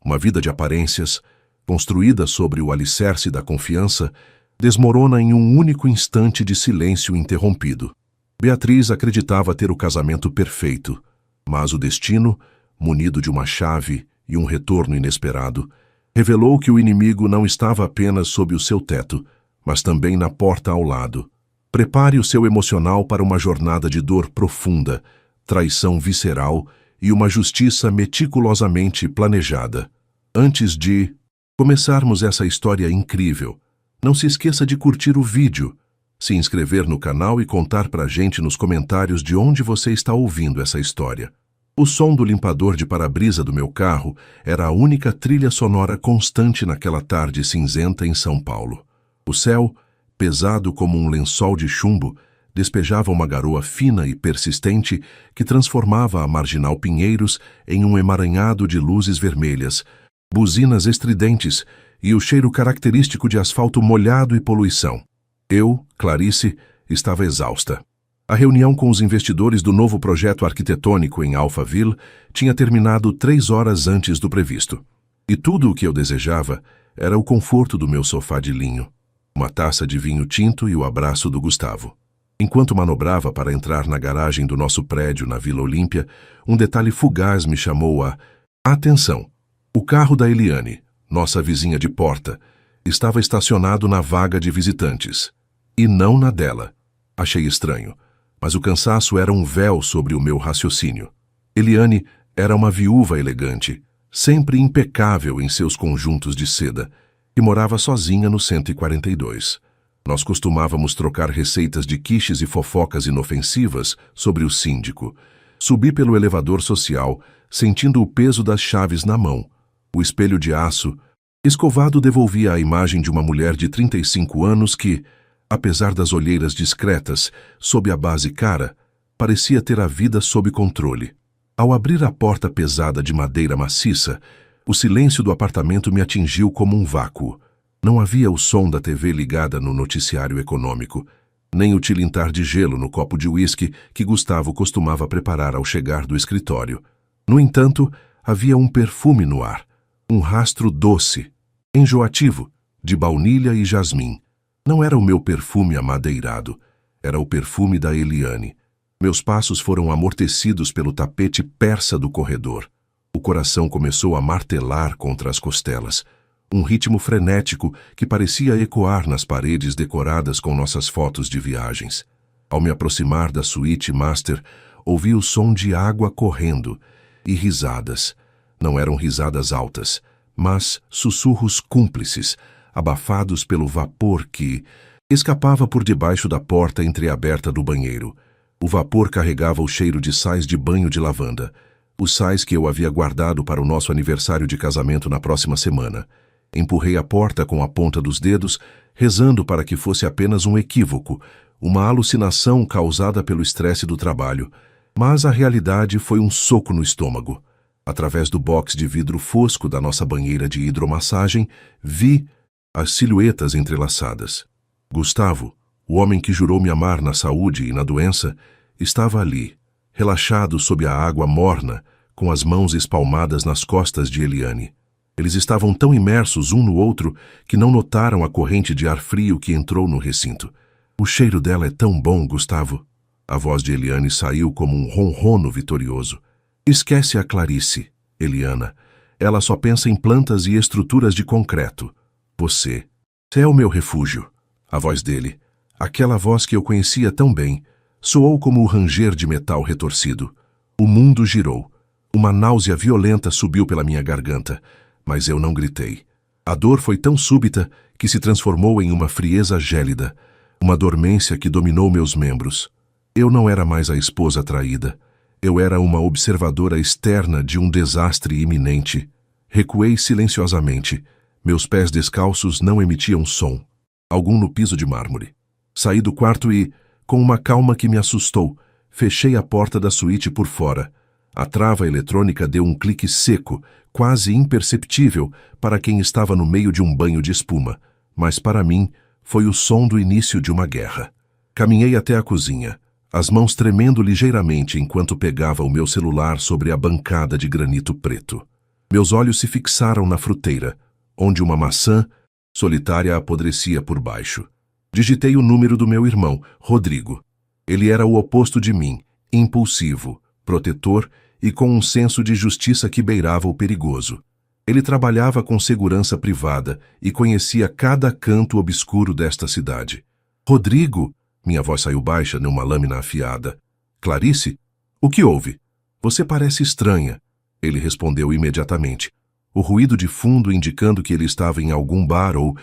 Uma vida de aparências, construída sobre o alicerce da confiança, desmorona em um único instante de silêncio interrompido. Beatriz acreditava ter o casamento perfeito, mas o destino, munido de uma chave e um retorno inesperado, revelou que o inimigo não estava apenas sob o seu teto, mas também na porta ao lado. Prepare o seu emocional para uma jornada de dor profunda, traição visceral e uma justiça meticulosamente planejada. Antes de começarmos essa história incrível, não se esqueça de curtir o vídeo, se inscrever no canal e contar pra gente nos comentários de onde você está ouvindo essa história. O som do limpador de para-brisa do meu carro era a única trilha sonora constante naquela tarde cinzenta em São Paulo. O céu, pesado como um lençol de chumbo, despejava uma garoa fina e persistente que transformava a Marginal Pinheiros em um emaranhado de luzes vermelhas, buzinas estridentes e o cheiro característico de asfalto molhado e poluição. Eu, Clarice, estava exausta. A reunião com os investidores do novo projeto arquitetônico em Alphaville tinha terminado 3 horas antes do previsto. E tudo o que eu desejava era o conforto do meu sofá de linho, uma taça de vinho tinto e o abraço do Gustavo. Enquanto manobrava para entrar na garagem do nosso prédio na Vila Olímpia, um detalhe fugaz me chamou a atenção. O carro da Eliane, nossa vizinha de porta, estava estacionado na vaga de visitantes, e não na dela. Achei estranho, mas o cansaço era um véu sobre o meu raciocínio. Eliane era uma viúva elegante, sempre impecável em seus conjuntos de seda, e morava sozinha no 142. Nós costumávamos trocar receitas de quiches e fofocas inofensivas sobre o síndico. Subi pelo elevador social, sentindo o peso das chaves na mão. O espelho de aço, escovado, devolvia a imagem de uma mulher de 35 anos que, apesar das olheiras discretas, sob a base cara, parecia ter a vida sob controle. Ao abrir a porta pesada de madeira maciça, o silêncio do apartamento me atingiu como um vácuo. Não havia o som da TV ligada no noticiário econômico, nem o tilintar de gelo no copo de uísque que Gustavo costumava preparar ao chegar do escritório. No entanto, havia um perfume no ar, um rastro doce, enjoativo, de baunilha e jasmim. Não era o meu perfume amadeirado, era o perfume da Eliane. Meus passos foram amortecidos pelo tapete persa do corredor. O coração começou a martelar contra as costelas, um ritmo frenético que parecia ecoar nas paredes decoradas com nossas fotos de viagens. Ao me aproximar da suíte master, ouvi o som de água correndo e risadas. Não eram risadas altas, mas sussurros cúmplices, abafados pelo vapor que escapava por debaixo da porta entreaberta do banheiro. O vapor carregava o cheiro de sais de banho de lavanda, os sais que eu havia guardado para o nosso aniversário de casamento na próxima semana. Empurrei a porta com a ponta dos dedos, rezando para que fosse apenas um equívoco, uma alucinação causada pelo estresse do trabalho. Mas a realidade foi um soco no estômago. Através do box de vidro fosco da nossa banheira de hidromassagem, vi as silhuetas entrelaçadas. Gustavo, o homem que jurou me amar na saúde e na doença, estava ali, relaxado sob a água morna, com as mãos espalmadas nas costas de Eliane. Eles estavam tão imersos um no outro que não notaram a corrente de ar frio que entrou no recinto. O cheiro dela é tão bom, Gustavo. A voz de Eliane saiu como um ronrono vitorioso. Esquece a Clarice, Eliana. Ela só pensa em plantas e estruturas de concreto. Você é o meu refúgio. A voz dele, aquela voz que eu conhecia tão bem, soou como o ranger de metal retorcido. O mundo girou. Uma náusea violenta subiu pela minha garganta. Mas eu não gritei. A dor foi tão súbita que se transformou em uma frieza gélida, uma dormência que dominou meus membros. Eu não era mais a esposa traída. Eu era uma observadora externa de um desastre iminente. Recuei silenciosamente. Meus pés descalços não emitiam som, algum no piso de mármore. Saí do quarto e, com uma calma que me assustou, fechei a porta da suíte por fora. A trava eletrônica deu um clique seco, quase imperceptível para quem estava no meio de um banho de espuma, mas para mim foi o som do início de uma guerra. Caminhei até a cozinha, as mãos tremendo ligeiramente enquanto pegava o meu celular sobre a bancada de granito preto. Meus olhos se fixaram na fruteira, onde uma maçã solitária apodrecia por baixo. Digitei o número do meu irmão, Rodrigo. Ele era o oposto de mim, impulsivo, protetor e com um senso de justiça que beirava o perigoso. Ele trabalhava com segurança privada e conhecia cada canto obscuro desta cidade. Rodrigo! Minha voz saiu baixa numa lâmina afiada. Clarice? O que houve? Você parece estranha. Ele respondeu imediatamente, o ruído de fundo indicando que ele estava em algum bar ou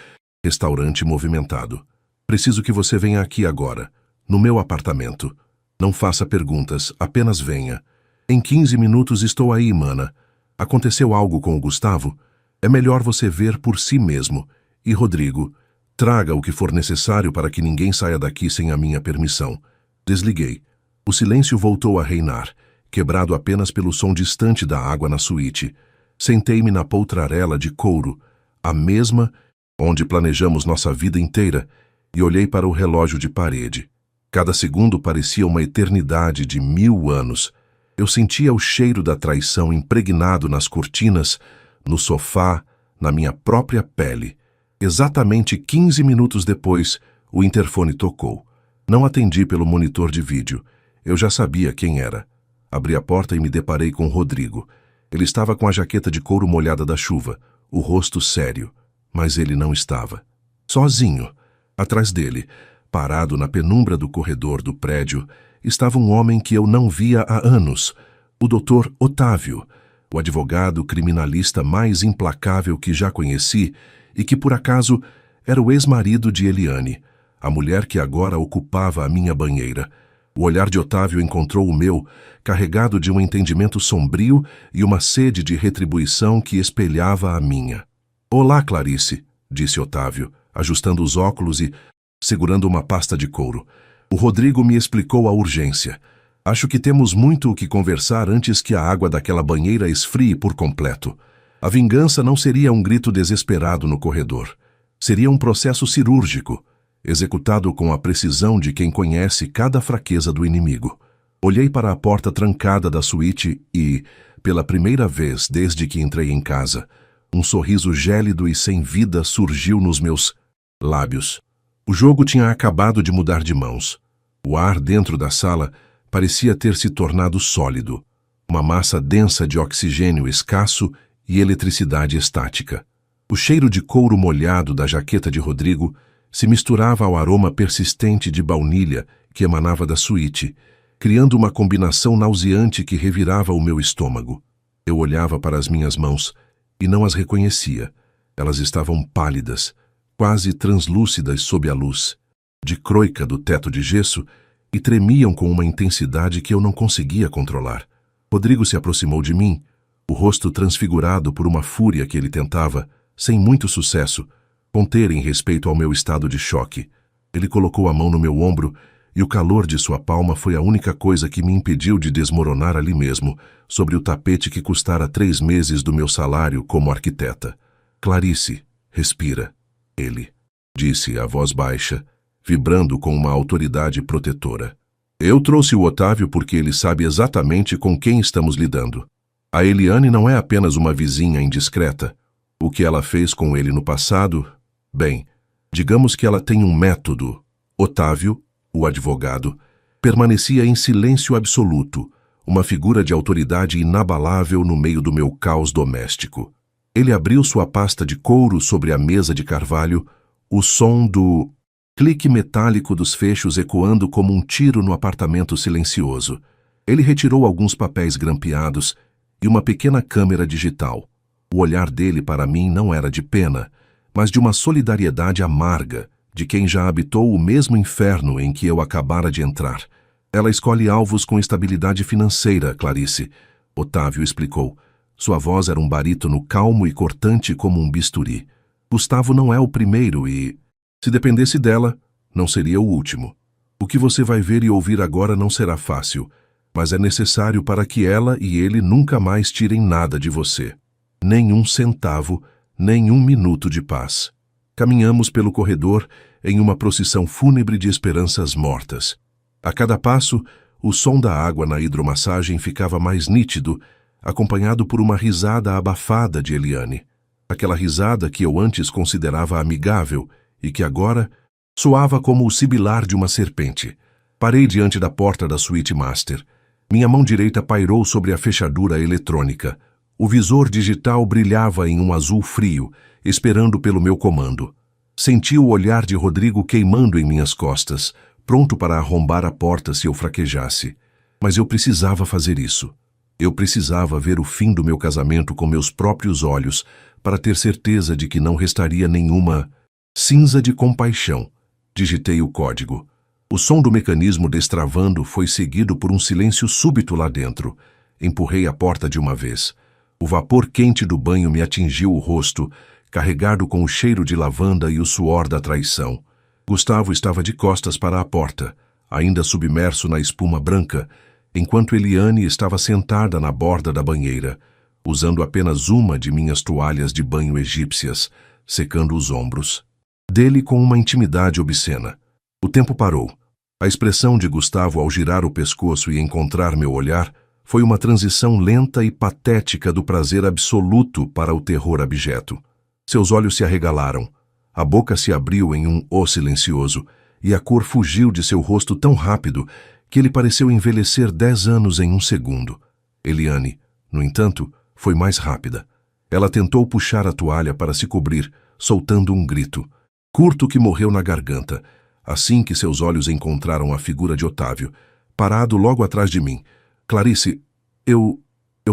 restaurante movimentado. Preciso que você venha aqui agora, no meu apartamento. Não faça perguntas, apenas venha. Em 15 minutos estou aí, mana. Aconteceu algo com o Gustavo? É melhor você ver por si mesmo. E Rodrigo, traga o que for necessário para que ninguém saia daqui sem a minha permissão. Desliguei. O silêncio voltou a reinar, quebrado apenas pelo som distante da água na suíte. Sentei-me na poltrarela de couro, a mesma onde planejamos nossa vida inteira, e olhei para o relógio de parede. Cada segundo parecia uma eternidade de 1000 anos. Eu sentia o cheiro da traição impregnado nas cortinas, no sofá, na minha própria pele. Exatamente 15 minutos depois, o interfone tocou. Não atendi pelo monitor de vídeo. Eu já sabia quem era. Abri a porta e me deparei com Rodrigo. Ele estava com a jaqueta de couro molhada da chuva, o rosto sério. Mas ele não estava. Sozinho. Atrás dele, parado na penumbra do corredor do prédio, estava um homem que eu não via há anos, o Dr. Otávio, o advogado criminalista mais implacável que já conheci e que, por acaso, era o ex-marido de Eliane, a mulher que agora ocupava a minha banheira. O olhar de Otávio encontrou o meu, carregado de um entendimento sombrio e uma sede de retribuição que espelhava a minha. Olá, Clarice, disse Otávio, ajustando os óculos e segurando uma pasta de couro. O Rodrigo me explicou a urgência. Acho que temos muito o que conversar antes que a água daquela banheira esfrie por completo. A vingança não seria um grito desesperado no corredor. Seria um processo cirúrgico, executado com a precisão de quem conhece cada fraqueza do inimigo. Olhei para a porta trancada da suíte e, pela primeira vez desde que entrei em casa, um sorriso gélido e sem vida surgiu nos meus lábios. O jogo tinha acabado de mudar de mãos. O ar dentro da sala parecia ter se tornado sólido, uma massa densa de oxigênio escasso e eletricidade estática. O cheiro de couro molhado da jaqueta de Rodrigo se misturava ao aroma persistente de baunilha que emanava da suíte, criando uma combinação nauseante que revirava o meu estômago. Eu olhava para as minhas mãos e não as reconhecia. Elas estavam pálidas, quase translúcidas sob a luz, de croica do teto de gesso, e tremiam com uma intensidade que eu não conseguia controlar. Rodrigo se aproximou de mim, o rosto transfigurado por uma fúria que ele tentava, sem muito sucesso, conter em respeito ao meu estado de choque. Ele colocou a mão no meu ombro e o calor de sua palma foi a única coisa que me impediu de desmoronar ali mesmo, sobre o tapete que custara 3 meses do meu salário como arquiteta. Clarice, respira. Ele disse a voz baixa, vibrando com uma autoridade protetora. Eu trouxe o Otávio porque ele sabe exatamente com quem estamos lidando. A Eliane não é apenas uma vizinha indiscreta. O que ela fez com ele no passado... Bem, digamos que ela tem um método. Otávio, o advogado, permanecia em silêncio absoluto, uma figura de autoridade inabalável no meio do meu caos doméstico. Ele abriu sua pasta de couro sobre a mesa de carvalho, o som do clique metálico dos fechos ecoando como um tiro no apartamento silencioso. Ele retirou alguns papéis grampeados e uma pequena câmera digital. O olhar dele para mim não era de pena, mas de uma solidariedade amarga, de quem já habitou o mesmo inferno em que eu acabara de entrar. Ela escolhe alvos com estabilidade financeira, Clarice, Otávio explicou. Sua voz era um barítono calmo e cortante como um bisturi. Gustavo não é o primeiro e, se dependesse dela, não seria o último. O que você vai ver e ouvir agora não será fácil, mas é necessário para que ela e ele nunca mais tirem nada de você. Nem um centavo, nem um minuto de paz. Caminhamos pelo corredor em uma procissão fúnebre de esperanças mortas. A cada passo, o som da água na hidromassagem ficava mais nítido, acompanhado por uma risada abafada de Eliane. Aquela risada que eu antes considerava amigável e que agora soava como o sibilar de uma serpente. Parei diante da porta da suíte master. Minha mão direita pairou sobre a fechadura eletrônica. O visor digital brilhava em um azul frio, esperando pelo meu comando. Senti o olhar de Rodrigo queimando em minhas costas, pronto para arrombar a porta se eu fraquejasse. Mas eu precisava fazer isso. Eu precisava ver o fim do meu casamento com meus próprios olhos para ter certeza de que não restaria nenhuma cinza de compaixão. Digitei o código. O som do mecanismo destravando foi seguido por um silêncio súbito lá dentro. Empurrei a porta de uma vez. O vapor quente do banho me atingiu o rosto, carregado com o cheiro de lavanda e o suor da traição. Gustavo estava de costas para a porta, ainda submerso na espuma branca, enquanto Eliane estava sentada na borda da banheira, usando apenas uma de minhas toalhas de banho egípcias, secando os ombros. Dele com uma intimidade obscena. O tempo parou. A expressão de Gustavo ao girar o pescoço e encontrar meu olhar foi uma transição lenta e patética do prazer absoluto para o terror abjeto. Seus olhos se arregalaram. A boca se abriu em um "o" silencioso, e a cor fugiu de seu rosto tão rápido que ele pareceu envelhecer 10 anos em um segundo. Eliane, no entanto, foi mais rápida. Ela tentou puxar a toalha para se cobrir, soltando um grito, curto que morreu na garganta, assim que seus olhos encontraram a figura de Otávio, parado logo atrás de mim. Clarice, eu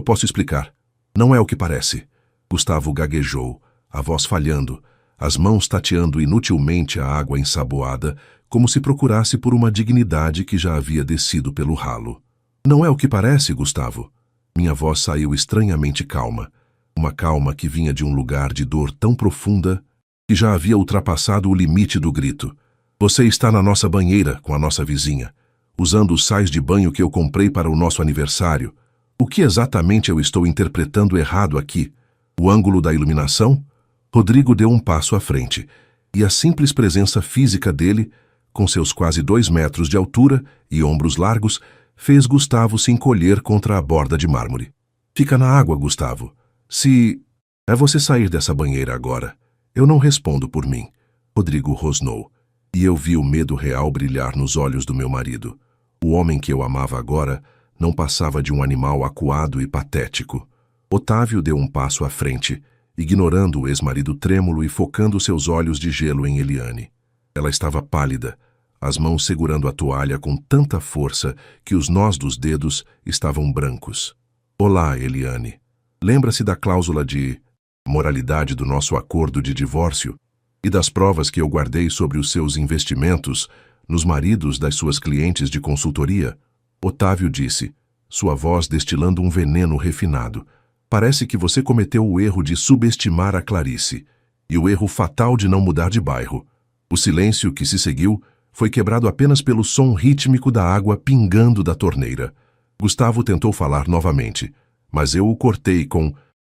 posso explicar. Não é o que parece. Gustavo gaguejou, a voz falhando, as mãos tateando inutilmente a água ensaboada, como se procurasse por uma dignidade que já havia descido pelo ralo. Não é o que parece, Gustavo. Minha voz saiu estranhamente calma, uma calma que vinha de um lugar de dor tão profunda que já havia ultrapassado o limite do grito. Você está na nossa banheira com a nossa vizinha, usando os sais de banho que eu comprei para o nosso aniversário. O que exatamente eu estou interpretando errado aqui? O ângulo da iluminação? Rodrigo deu um passo à frente, e a simples presença física dele, com seus quase 2 metros de altura e ombros largos, fez Gustavo se encolher contra a borda de mármore. Fica na água, Gustavo. Se é você sair dessa banheira agora, eu não respondo por mim. Rodrigo rosnou, e eu vi o medo real brilhar nos olhos do meu marido. O homem que eu amava agora não passava de um animal acuado e patético. Otávio deu um passo à frente, ignorando o ex-marido trêmulo e focando seus olhos de gelo em Eliane. Ela estava pálida, as mãos segurando a toalha com tanta força que os nós dos dedos estavam brancos. Olá, Eliane. Lembra-se da cláusula de moralidade do nosso acordo de divórcio e das provas que eu guardei sobre os seus investimentos nos maridos das suas clientes de consultoria? Otávio disse, sua voz destilando um veneno refinado. Parece que você cometeu o erro de subestimar a Clarice e o erro fatal de não mudar de bairro. O silêncio que se seguiu foi quebrado apenas pelo som rítmico da água pingando da torneira. Gustavo tentou falar novamente, mas eu o cortei com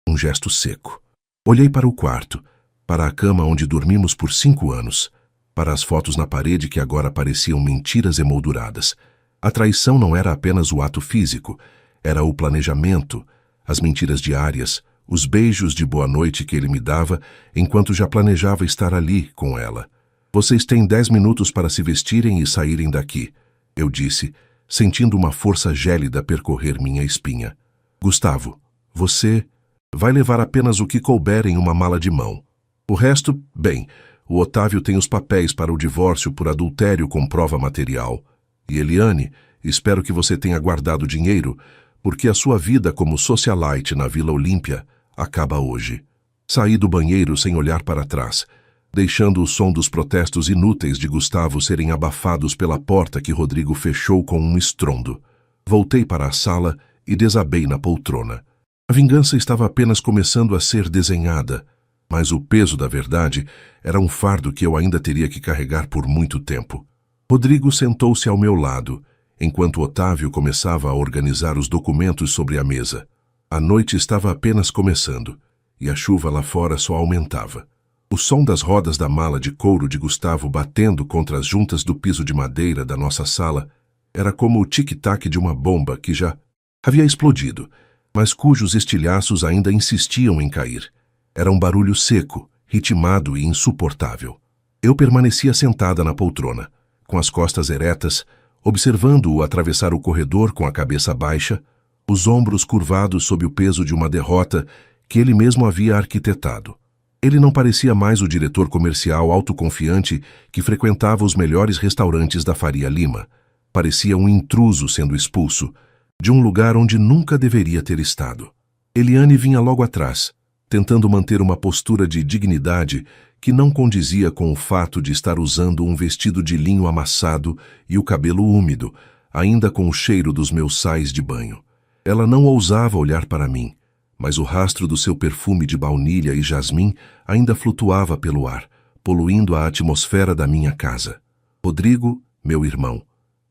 um gesto seco. Olhei para o quarto, para a cama onde dormimos por 5 anos, para as fotos na parede que agora pareciam mentiras emolduradas. A traição não era apenas o ato físico, era o planejamento, as mentiras diárias, os beijos de boa noite que ele me dava enquanto já planejava estar ali com ela. Vocês têm 10 minutos para se vestirem e saírem daqui, eu disse, sentindo uma força gélida percorrer minha espinha. Gustavo, você vai levar apenas o que couber em uma mala de mão. O resto, bem, o Otávio tem os papéis para o divórcio por adultério com prova material. E Eliane, espero que você tenha guardado dinheiro, porque a sua vida como socialite na Vila Olímpia acaba hoje. Saí do banheiro sem olhar para trás, deixando o som dos protestos inúteis de Gustavo serem abafados pela porta que Rodrigo fechou com um estrondo. Voltei para a sala e desabei na poltrona. A vingança estava apenas começando a ser desenhada, mas o peso da verdade era um fardo que eu ainda teria que carregar por muito tempo. Rodrigo sentou-se ao meu lado, enquanto Otávio começava a organizar os documentos sobre a mesa. A noite estava apenas começando, e a chuva lá fora só aumentava. O som das rodas da mala de couro de Gustavo batendo contra as juntas do piso de madeira da nossa sala era como o tic-tac de uma bomba que já havia explodido, mas cujos estilhaços ainda insistiam em cair. Era um barulho seco, ritmado e insuportável. Eu permanecia sentada na poltrona, com as costas eretas, observando-o atravessar o corredor com a cabeça baixa, os ombros curvados sob o peso de uma derrota que ele mesmo havia arquitetado. Ele não parecia mais o diretor comercial autoconfiante que frequentava os melhores restaurantes da Faria Lima. Parecia um intruso sendo expulso, de um lugar onde nunca deveria ter estado. Eliane vinha logo atrás, tentando manter uma postura de dignidade que não condizia com o fato de estar usando um vestido de linho amassado e o cabelo úmido, ainda com o cheiro dos meus sais de banho. Ela não ousava olhar para mim, mas o rastro do seu perfume de baunilha e jasmim ainda flutuava pelo ar, poluindo a atmosfera da minha casa. Rodrigo, meu irmão,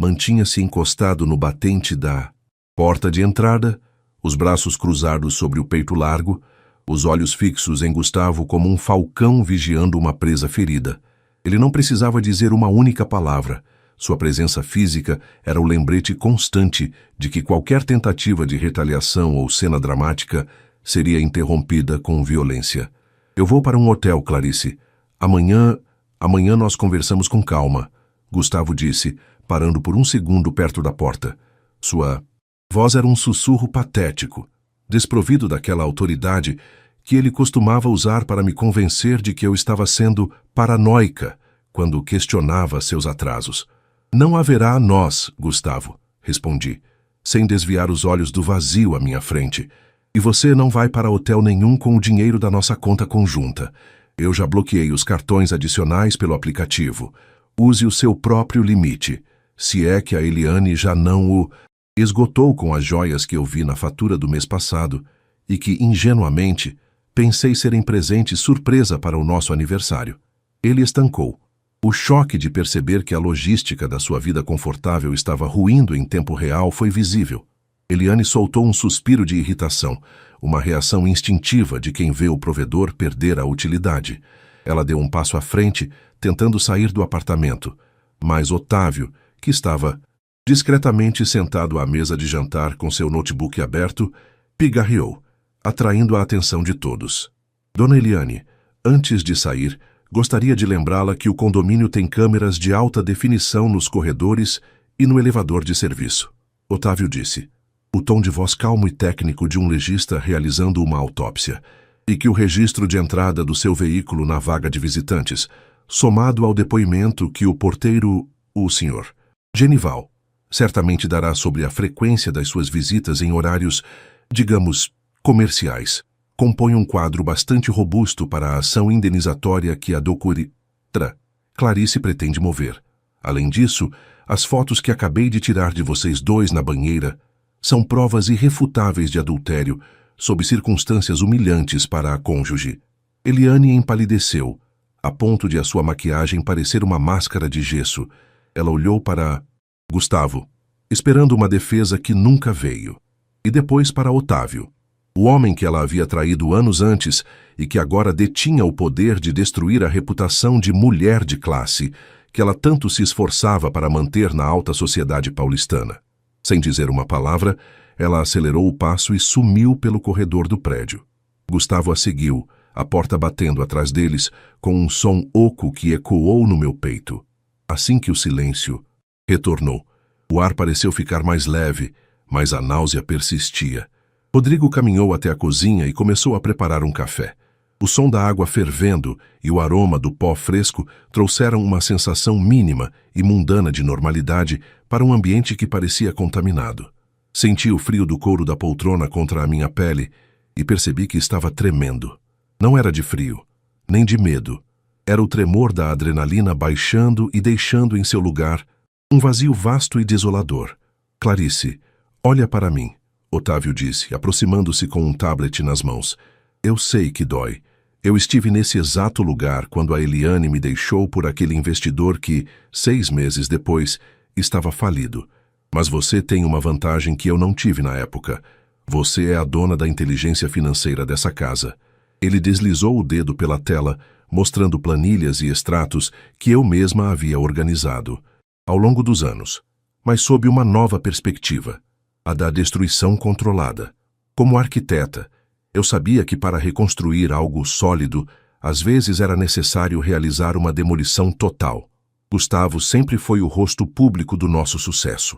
mantinha-se encostado no batente da porta de entrada, os braços cruzados sobre o peito largo, os olhos fixos em Gustavo como um falcão vigiando uma presa ferida. Ele não precisava dizer uma única palavra. Sua presença física era o lembrete constante de que qualquer tentativa de retaliação ou cena dramática seria interrompida com violência. Eu vou para um hotel, Clarice. Amanhã nós conversamos com calma, Gustavo disse, parando por um segundo perto da porta. Sua voz era um sussurro patético, desprovido daquela autoridade que ele costumava usar para me convencer de que eu estava sendo paranoica quando questionava seus atrasos. Não haverá nós, Gustavo, respondi, sem desviar os olhos do vazio à minha frente. E você não vai para hotel nenhum com o dinheiro da nossa conta conjunta. Eu já bloqueei os cartões adicionais pelo aplicativo. Use o seu próprio limite, se é que a Eliane já não o esgotou com as joias que eu vi na fatura do mês passado e que, ingenuamente, pensei serem presente surpresa para o nosso aniversário. Ele estancou. O choque de perceber que a logística da sua vida confortável estava ruindo em tempo real foi visível. Eliane soltou um suspiro de irritação, uma reação instintiva de quem vê o provedor perder a utilidade. Ela deu um passo à frente, tentando sair do apartamento, mas Otávio, que estava discretamente sentado à mesa de jantar com seu notebook aberto, pigarreou, atraindo a atenção de todos. Dona Eliane, antes de sair, gostaria de lembrá-la que o condomínio tem câmeras de alta definição nos corredores e no elevador de serviço. Otávio disse, o tom de voz calmo e técnico de um legista realizando uma autópsia, e que o registro de entrada do seu veículo na vaga de visitantes, somado ao depoimento que o porteiro, o Sr. Genival, certamente dará sobre a frequência das suas visitas em horários, digamos, comerciais, compõe um quadro bastante robusto para a ação indenizatória que a doutora Clarice pretende mover. Além disso, as fotos que acabei de tirar de vocês dois na banheira são provas irrefutáveis de adultério sob circunstâncias humilhantes para a cônjuge. Eliane empalideceu, a ponto de a sua maquiagem parecer uma máscara de gesso. Ela olhou para Gustavo, esperando uma defesa que nunca veio, e depois para Otávio, o homem que ela havia traído anos antes e que agora detinha o poder de destruir a reputação de mulher de classe que ela tanto se esforçava para manter na alta sociedade paulistana. Sem dizer uma palavra, ela acelerou o passo e sumiu pelo corredor do prédio. Gustavo a seguiu, a porta batendo atrás deles com um som oco que ecoou no meu peito. Assim que o silêncio retornou, o ar pareceu ficar mais leve, mas a náusea persistia. Rodrigo caminhou até a cozinha e começou a preparar um café. O som da água fervendo e o aroma do pó fresco trouxeram uma sensação mínima e mundana de normalidade para um ambiente que parecia contaminado. Senti o frio do couro da poltrona contra a minha pele e percebi que estava tremendo. Não era de frio, nem de medo. Era o tremor da adrenalina baixando e deixando em seu lugar um vazio vasto e desolador. Clarice, olha para mim, Otávio disse, aproximando-se com um tablet nas mãos. Eu sei que dói. Eu estive nesse exato lugar quando a Eliane me deixou por aquele investidor que, 6 meses depois, estava falido. Mas você tem uma vantagem que eu não tive na época. Você é a dona da inteligência financeira dessa casa. Ele deslizou o dedo pela tela, mostrando planilhas e extratos que eu mesma havia organizado, ao longo dos anos, mas sob uma nova perspectiva, a da destruição controlada. Como arquiteta, eu sabia que para reconstruir algo sólido, às vezes era necessário realizar uma demolição total. Gustavo sempre foi o rosto público do nosso sucesso.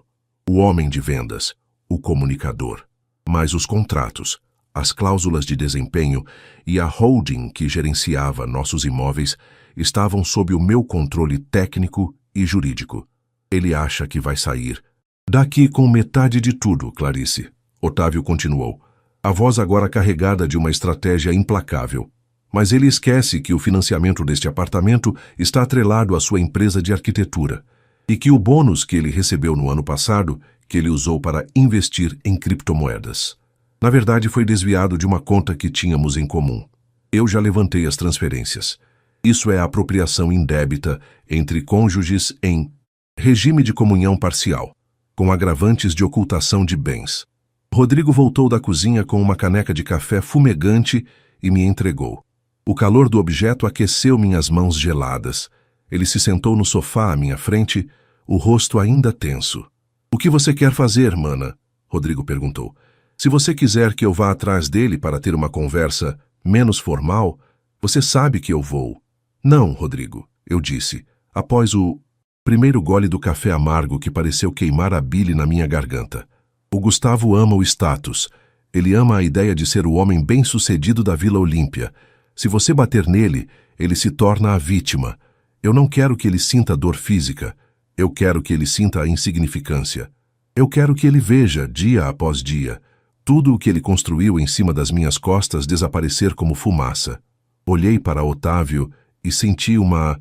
O homem de vendas, o comunicador. Mas os contratos, as cláusulas de desempenho e a holding que gerenciava nossos imóveis estavam sob o meu controle técnico e jurídico. Ele acha que vai sair daqui com metade de tudo, Clarice. Otávio continuou, a voz agora carregada de uma estratégia implacável. Mas ele esquece que o financiamento deste apartamento está atrelado à sua empresa de arquitetura e que o bônus que ele recebeu no ano passado, que ele usou para investir em criptomoedas, na verdade foi desviado de uma conta que tínhamos em comum. Eu já levantei as transferências. Isso é apropriação indébita entre cônjuges em regime de comunhão parcial, com agravantes de ocultação de bens. Rodrigo voltou da cozinha com uma caneca de café fumegante e me entregou. O calor do objeto aqueceu minhas mãos geladas. Ele se sentou no sofá à minha frente, o rosto ainda tenso. O que você quer fazer, mana? Rodrigo perguntou. Se você quiser que eu vá atrás dele para ter uma conversa menos formal, você sabe que eu vou. Não, Rodrigo, eu disse, após o primeiro gole do café amargo que pareceu queimar a bile na minha garganta. O Gustavo ama o status. Ele ama a ideia de ser o homem bem-sucedido da Vila Olímpia. Se você bater nele, ele se torna a vítima. Eu não quero que ele sinta dor física. Eu quero que ele sinta a insignificância. Eu quero que ele veja, dia após dia, tudo o que ele construiu em cima das minhas costas desaparecer como fumaça. Olhei para Otávio e senti uma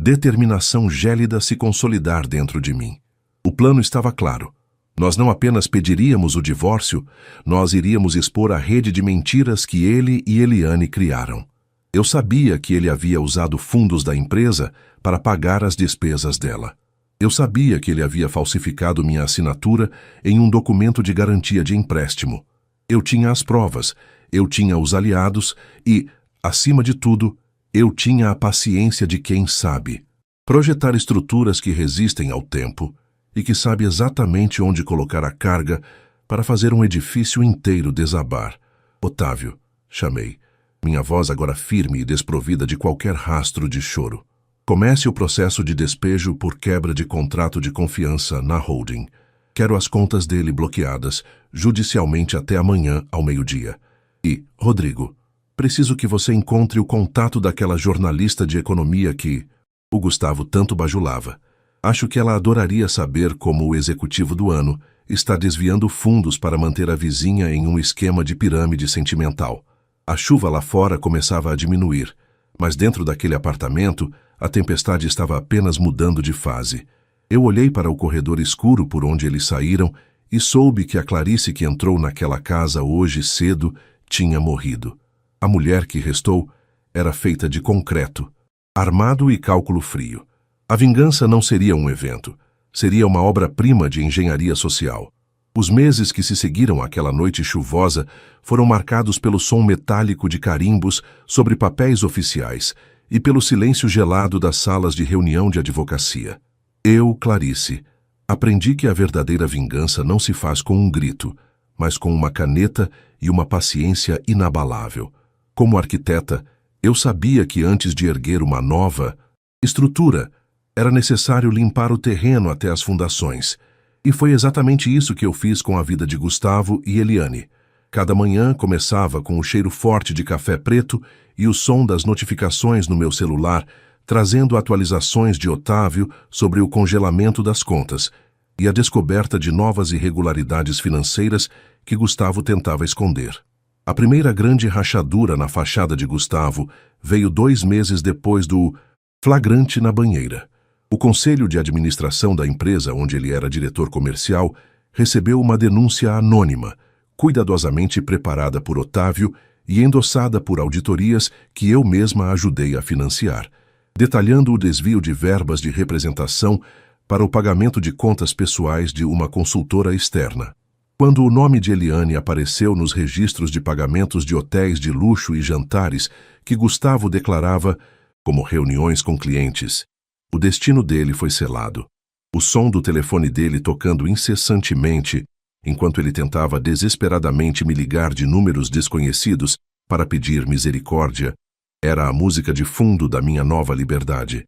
determinação gélida se consolidar dentro de mim. O plano estava claro. Nós não apenas pediríamos o divórcio, nós iríamos expor a rede de mentiras que ele e Eliane criaram. Eu sabia que ele havia usado fundos da empresa para pagar as despesas dela. Eu sabia que ele havia falsificado minha assinatura em um documento de garantia de empréstimo. Eu tinha as provas, eu tinha os aliados e, acima de tudo, eu tinha a paciência de quem sabe projetar estruturas que resistem ao tempo e que sabe exatamente onde colocar a carga para fazer um edifício inteiro desabar. Otávio, chamei, minha voz agora firme e desprovida de qualquer rastro de choro. Comece o processo de despejo por quebra de contrato de confiança na holding. Quero as contas dele bloqueadas judicialmente até amanhã ao meio-dia. E, Rodrigo, preciso que você encontre o contato daquela jornalista de economia que o Gustavo tanto bajulava. Acho que ela adoraria saber como o executivo do ano está desviando fundos para manter a vizinha em um esquema de pirâmide sentimental. A chuva lá fora começava a diminuir, mas dentro daquele apartamento a tempestade estava apenas mudando de fase. Eu olhei para o corredor escuro por onde eles saíram e soube que a Clarice que entrou naquela casa hoje cedo tinha morrido. A mulher que restou era feita de concreto, armado e cálculo frio. A vingança não seria um evento, seria uma obra-prima de engenharia social. Os meses que se seguiram àquela noite chuvosa foram marcados pelo som metálico de carimbos sobre papéis oficiais e pelo silêncio gelado das salas de reunião de advocacia. Eu, Clarice, aprendi que a verdadeira vingança não se faz com um grito, mas com uma caneta e uma paciência inabalável. Como arquiteta, eu sabia que antes de erguer uma nova estrutura, era necessário limpar o terreno até as fundações. E foi exatamente isso que eu fiz com a vida de Gustavo e Eliane. Cada manhã começava com o cheiro forte de café preto e o som das notificações no meu celular, trazendo atualizações de Otávio sobre o congelamento das contas e a descoberta de novas irregularidades financeiras que Gustavo tentava esconder. A primeira grande rachadura na fachada de Gustavo veio 2 meses depois do flagrante na banheira. O conselho de administração da empresa onde ele era diretor comercial recebeu uma denúncia anônima, cuidadosamente preparada por Otávio e endossada por auditorias que eu mesma ajudei a financiar, detalhando o desvio de verbas de representação para o pagamento de contas pessoais de uma consultora externa. Quando o nome de Eliane apareceu nos registros de pagamentos de hotéis de luxo e jantares que Gustavo declarava como reuniões com clientes, o destino dele foi selado. O som do telefone dele tocando incessantemente enquanto ele tentava desesperadamente me ligar de números desconhecidos para pedir misericórdia, era a música de fundo da minha nova liberdade.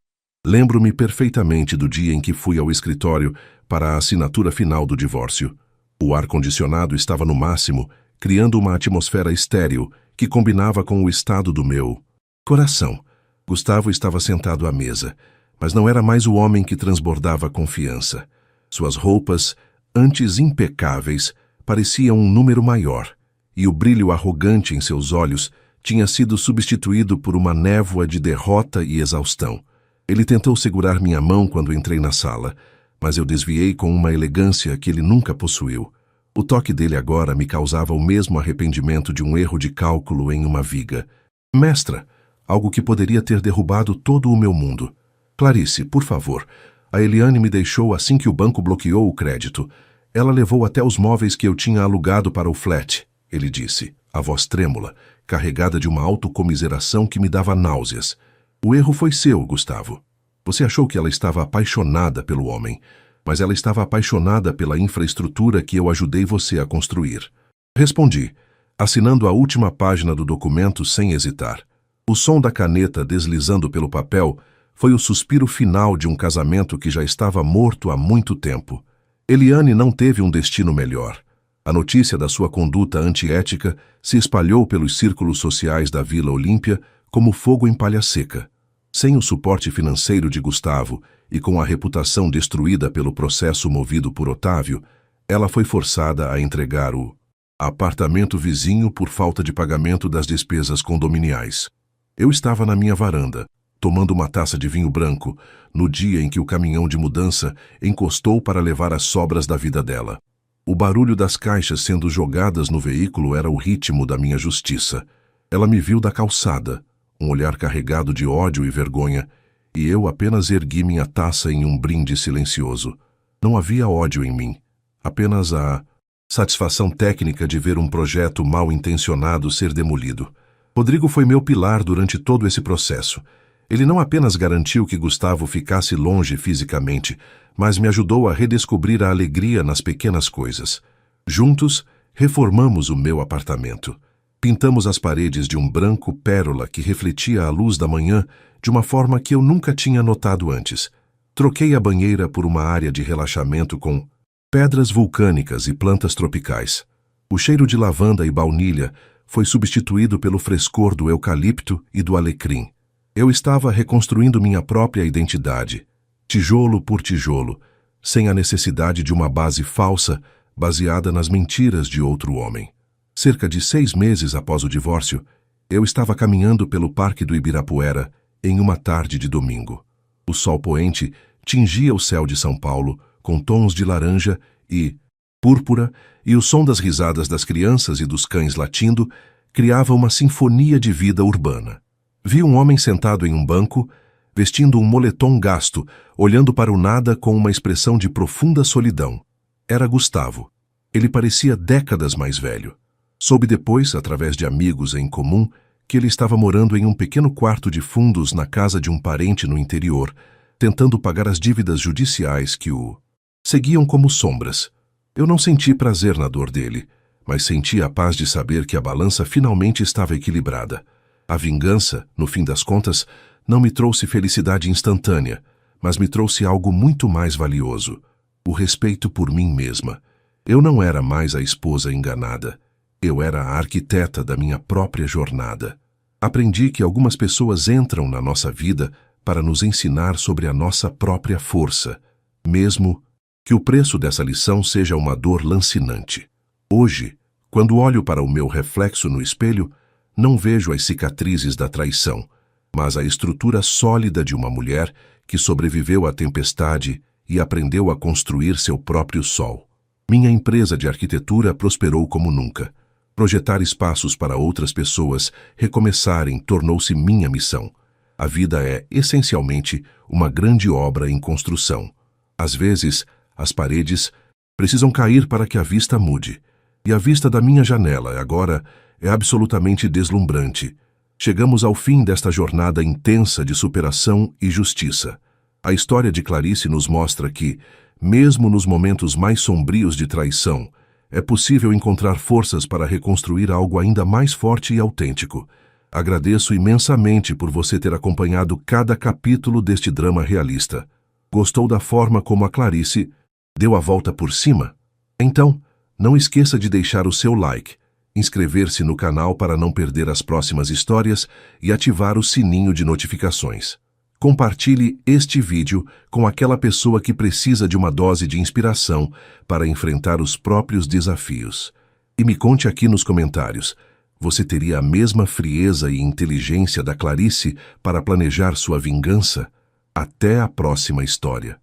Lembro-me perfeitamente do dia em que fui ao escritório para a assinatura final do divórcio. O ar-condicionado estava no máximo, criando uma atmosfera estéril que combinava com o estado do meu coração. Gustavo estava sentado à mesa, mas não era mais o homem que transbordava confiança. Suas roupas, antes impecáveis, pareciam um número maior, e o brilho arrogante em seus olhos tinha sido substituído por uma névoa de derrota e exaustão. Ele tentou segurar minha mão quando entrei na sala, mas eu desviei com uma elegância que ele nunca possuiu. O toque dele agora me causava o mesmo arrependimento de um erro de cálculo em uma viga. Mestra, algo que poderia ter derrubado todo o meu mundo. Clarice, por favor. A Eliane me deixou assim que o banco bloqueou o crédito. Ela levou até os móveis que eu tinha alugado para o flat, ele disse, a voz trêmula, carregada de uma autocomiseração que me dava náuseas. O erro foi seu, Gustavo. Você achou que ela estava apaixonada pelo homem, mas ela estava apaixonada pela infraestrutura que eu ajudei você a construir. Respondi, assinando a última página do documento sem hesitar. O som da caneta deslizando pelo papel foi o suspiro final de um casamento que já estava morto há muito tempo. Eliane não teve um destino melhor. A notícia da sua conduta antiética se espalhou pelos círculos sociais da Vila Olímpia como fogo em palha seca. Sem o suporte financeiro de Gustavo e com a reputação destruída pelo processo movido por Otávio, ela foi forçada a entregar o apartamento vizinho por falta de pagamento das despesas condominiais. Eu estava na minha varanda, tomando uma taça de vinho branco, no dia em que o caminhão de mudança encostou para levar as sobras da vida dela. O barulho das caixas sendo jogadas no veículo era o ritmo da minha justiça. Ela me viu da calçada, um olhar carregado de ódio e vergonha, e eu apenas ergui minha taça em um brinde silencioso. Não havia ódio em mim, apenas a satisfação técnica de ver um projeto mal intencionado ser demolido. Rodrigo foi meu pilar durante todo esse processo. Ele não apenas garantiu que Gustavo ficasse longe fisicamente, mas me ajudou a redescobrir a alegria nas pequenas coisas. Juntos, reformamos o meu apartamento. Pintamos as paredes de um branco pérola que refletia a luz da manhã de uma forma que eu nunca tinha notado antes. Troquei a banheira por uma área de relaxamento com pedras vulcânicas e plantas tropicais. O cheiro de lavanda e baunilha foi substituído pelo frescor do eucalipto e do alecrim. Eu estava reconstruindo minha própria identidade, tijolo por tijolo, sem a necessidade de uma base falsa baseada nas mentiras de outro homem. Cerca de 6 meses após o divórcio, eu estava caminhando pelo Parque do Ibirapuera em uma tarde de domingo. O sol poente tingia o céu de São Paulo com tons de laranja e púrpura, e o som das risadas das crianças e dos cães latindo criava uma sinfonia de vida urbana. Vi um homem sentado em um banco, vestindo um moletom gasto, olhando para o nada com uma expressão de profunda solidão. Era Gustavo. Ele parecia décadas mais velho. Soube depois, através de amigos em comum, que ele estava morando em um pequeno quarto de fundos na casa de um parente no interior, tentando pagar as dívidas judiciais que o seguiam como sombras. Eu não senti prazer na dor dele, mas senti a paz de saber que a balança finalmente estava equilibrada. A vingança, no fim das contas, não me trouxe felicidade instantânea, mas me trouxe algo muito mais valioso: o respeito por mim mesma. Eu não era mais a esposa enganada. Eu era a arquiteta da minha própria jornada. Aprendi que algumas pessoas entram na nossa vida para nos ensinar sobre a nossa própria força, mesmo que o preço dessa lição seja uma dor lancinante. Hoje, quando olho para o meu reflexo no espelho, não vejo as cicatrizes da traição, mas a estrutura sólida de uma mulher que sobreviveu à tempestade e aprendeu a construir seu próprio sol. Minha empresa de arquitetura prosperou como nunca. Projetar espaços para outras pessoas recomeçarem tornou-se minha missão. A vida é, essencialmente, uma grande obra em construção. Às vezes, as paredes precisam cair para que a vista mude. E a vista da minha janela, agora, é absolutamente deslumbrante. Chegamos ao fim desta jornada intensa de superação e justiça. A história de Clarice nos mostra que, mesmo nos momentos mais sombrios de traição, é possível encontrar forças para reconstruir algo ainda mais forte e autêntico. Agradeço imensamente por você ter acompanhado cada capítulo deste drama realista. Gostou da forma como a Clarice deu a volta por cima? Então, não esqueça de deixar o seu like, inscrever-se no canal para não perder as próximas histórias e ativar o sininho de notificações. Compartilhe este vídeo com aquela pessoa que precisa de uma dose de inspiração para enfrentar os próprios desafios. E me conte aqui nos comentários, você teria a mesma frieza e inteligência da Clarice para planejar sua vingança? Até a próxima história.